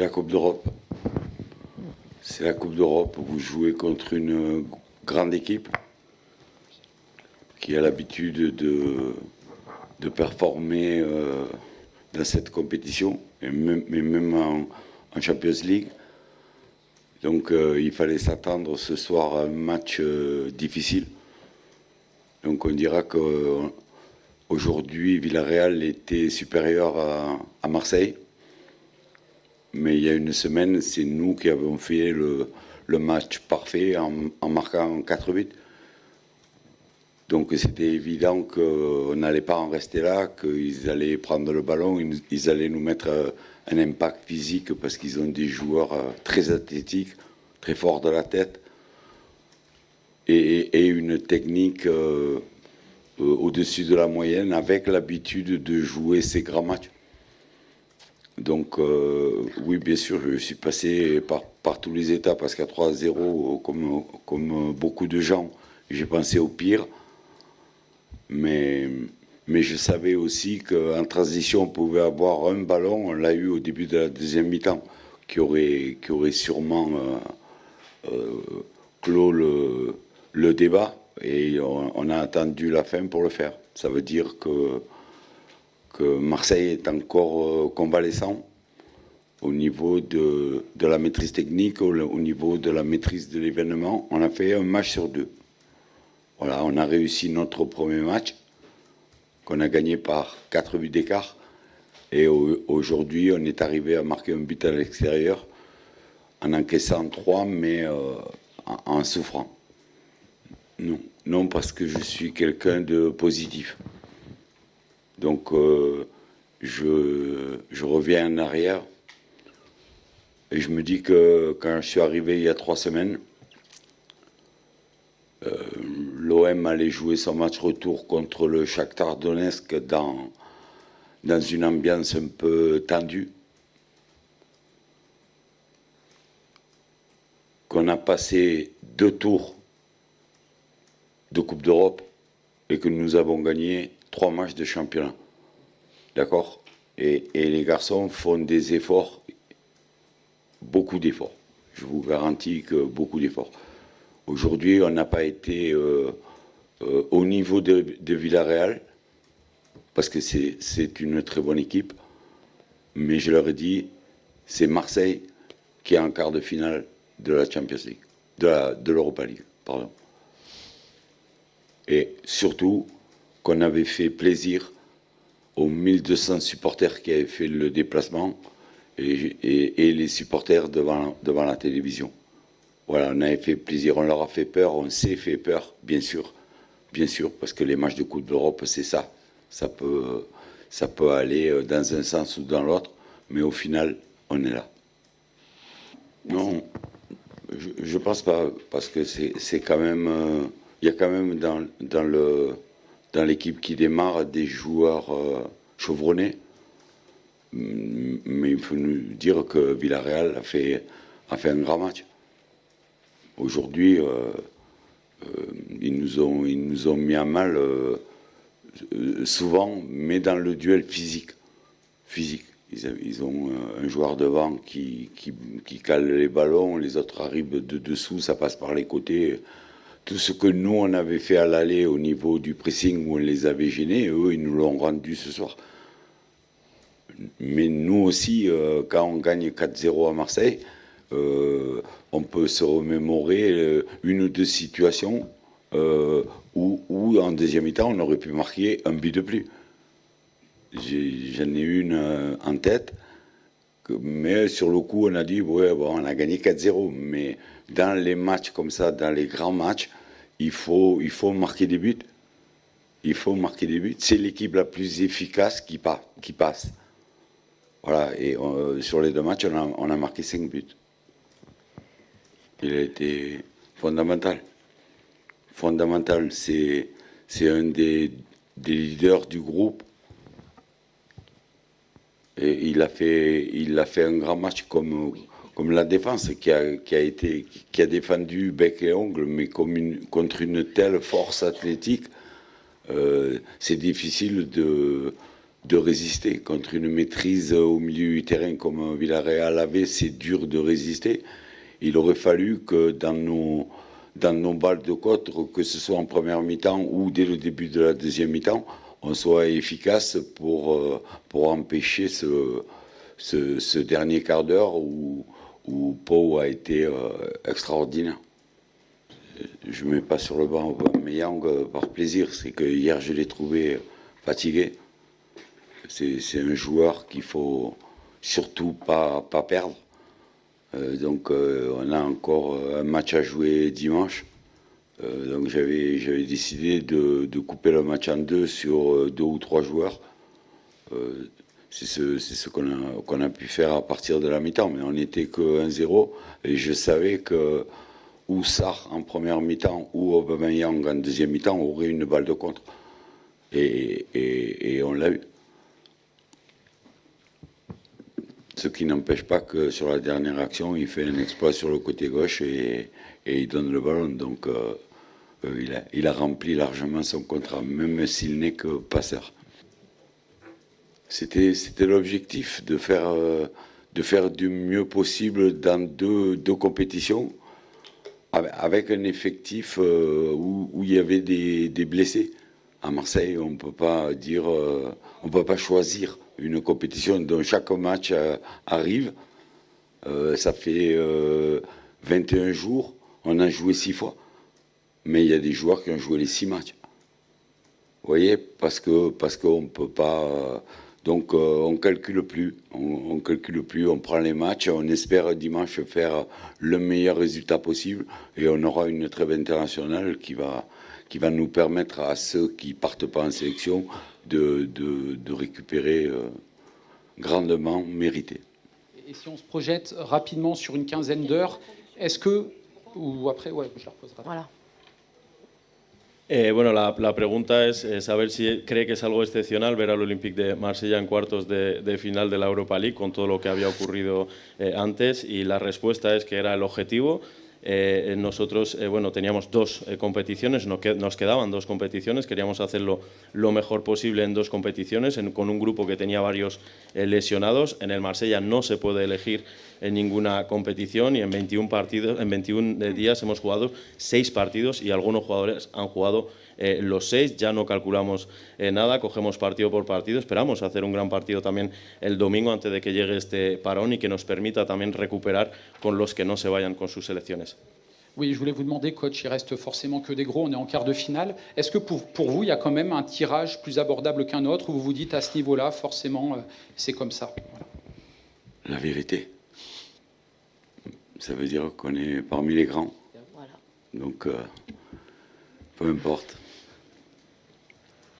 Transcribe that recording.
La Coupe d'Europe. C'est la Coupe d'Europe. Vous jouez contre une grande équipe qui a l'habitude de performer dans cette compétition, mais même en Champions League. Donc il fallait s'attendre ce soir à un match difficile. Donc on dira qu'aujourd'hui Villarreal était supérieur à Marseille. Mais il y a une semaine, c'est nous qui avons fait le match parfait en marquant 4 buts. Donc c'était évident qu'on n'allait pas en rester là, qu'ils allaient prendre le ballon, ils allaient nous mettre un impact physique parce qu'ils ont des joueurs très athlétiques, très forts de la tête et une technique au-dessus de la moyenne avec l'habitude de jouer ces grands matchs. Donc oui, bien sûr, je suis passé par tous les états parce qu'à 3-0, comme beaucoup de gens, j'ai pensé au pire. Mais je savais aussi qu'en transition, on pouvait avoir un ballon, on l'a eu au début de la deuxième mi-temps, qui aurait sûrement clos le débat, et on a attendu la fin pour le faire. Ça veut dire que Marseille est encore convalescent au niveau de la maîtrise technique, au niveau de la maîtrise de l'événement. On a fait un match sur 2. Voilà, on a réussi notre premier match, qu'on a gagné par 4 buts d'écart. Et aujourd'hui, on est arrivé à marquer un but à l'extérieur, en encaissant 3, mais en souffrant. Non, parce que je suis quelqu'un de positif. Donc, je reviens en arrière. Et je me dis que quand je suis arrivé il y a 3 semaines, l'OM allait jouer son match retour contre le Shakhtar Donetsk dans une ambiance un peu tendue. Qu'on a passé 2 tours de Coupe d'Europe et que nous avons gagné 3 matchs de championnat. D'accord ? Et les garçons font des efforts, beaucoup d'efforts. Je vous garantis que beaucoup d'efforts. Aujourd'hui, on n'a pas été au niveau de Villarreal, parce que c'est une très bonne équipe, mais je leur ai dit, c'est Marseille qui est en quart de finale de la Champions League, de l'Europa League, pardon. Et surtout qu'on avait fait plaisir aux 1200 supporters qui avaient fait le déplacement et les supporters devant la télévision. Voilà, on avait fait plaisir, on leur a fait peur, on s'est fait peur, bien sûr, parce que les matchs de Coupe d'Europe, c'est ça. Ça peut aller dans un sens ou dans l'autre, mais au final, on est là. Non, je pense pas, parce que c'est quand même, il y a quand même dans l'équipe qui démarre des joueurs chevronnés, mais il faut nous dire que Villarreal a fait un grand match. Aujourd'hui, ils nous ont mis à mal souvent, mais dans le duel physique. Ils ont un joueur devant qui cale les ballons, les autres arrivent de dessous, ça passe par les côtés. Tout ce que nous, on avait fait à l'aller au niveau du pressing où on les avait gênés, eux, ils nous l'ont rendu ce soir. Mais nous aussi, quand on gagne 4-0 à Marseille, on peut se remémorer une ou 2 situations où en deuxième mi-temps, on aurait pu marquer un but de plus. J'en ai une en tête, mais sur le coup, on a dit, ouais, bon, on a gagné 4-0. Mais dans les matchs comme ça, dans les grands matchs, il faut marquer des buts. Il faut marquer des buts. C'est l'équipe la plus efficace qui passe. Voilà, et sur les 2 matchs, on a marqué 5 buts. Il a été fondamental. Fondamental, c'est un des leaders du groupe. Et il a fait un grand match comme la défense qui a défendu bec et ongle, mais contre une telle force athlétique, c'est difficile de résister. Contre une maîtrise au milieu du terrain comme Villarreal avait, c'est dur de résister. Il aurait fallu que dans nos balles de côte, que ce soit en première mi-temps ou dès le début de la deuxième mi-temps, on soit efficace pour empêcher ce dernier quart d'heure où Pau a été extraordinaire. Je ne mets pas sur le banc Aubameyang par plaisir, c'est que hier je l'ai trouvé fatigué. C'est un joueur qu'il faut surtout pas perdre. Donc on a encore un match à jouer dimanche. Donc j'avais décidé de couper le match en deux sur 2 ou 3 joueurs. C'est ce qu'on a pu faire à partir de la mi-temps, mais on n'était que 1-0 et je savais que ou Sarr en première mi-temps ou Aubameyang en deuxième mi-temps aurait une balle de contre. Et on l'a eu. Ce qui n'empêche pas que sur la dernière action, il fait un exploit sur le côté gauche et il donne le ballon. Donc il a rempli largement son contrat, même s'il n'est que passeur. C'était l'objectif de faire du mieux possible dans deux compétitions, avec un effectif où il y avait des blessés. À Marseille, on peut pas choisir une compétition dont chaque match arrive. Ça fait 21 jours, on a joué 6 fois, mais il y a des joueurs qui ont joué les 6 matchs. Vous voyez, parce qu'on peut pas. Donc on calcule plus, on prend les matchs, on espère dimanche faire le meilleur résultat possible et on aura une trêve internationale qui va nous permettre à ceux qui partent pas en sélection de récupérer grandement mérité. Et si on se projette rapidement sur une quinzaine d'heures, est-ce que ou après, ouais, je la reposerai. Voilà. Bueno, la pregunta es saber si cree que es algo excepcional ver al Olympique de Marsella en cuartos de final de la Europa League con todo lo que había ocurrido antes, y la respuesta es que era el objetivo. Nosotros bueno, teníamos 2 competiciones, nos quedaban 2 competiciones, queríamos hacerlo lo mejor posible en 2 competiciones, con un grupo que tenía varios lesionados. En el Marsella no se puede elegir en ninguna competición y en 21 días hemos jugado 6 partidos y algunos jugadores han jugado los 6, ya no calculamos nada, cogemos partido por partido, esperamos hacer un gran partido también el domingo antes de que llegue este parón y que nos permita también recuperar con los que no se vayan con sus selecciones. Oui, je voulais vous demander, coach, il reste forcément que des gros, on est en quart de finale. Est-ce que pour vous, il y a quand même un tirage plus abordable qu'un autre, où vous vous dites à ce niveau-là, forcément, c'est comme ça? Voilà. La vérité. Ça veut dire qu'on est parmi les grands. Voilà. Donc, peu importe.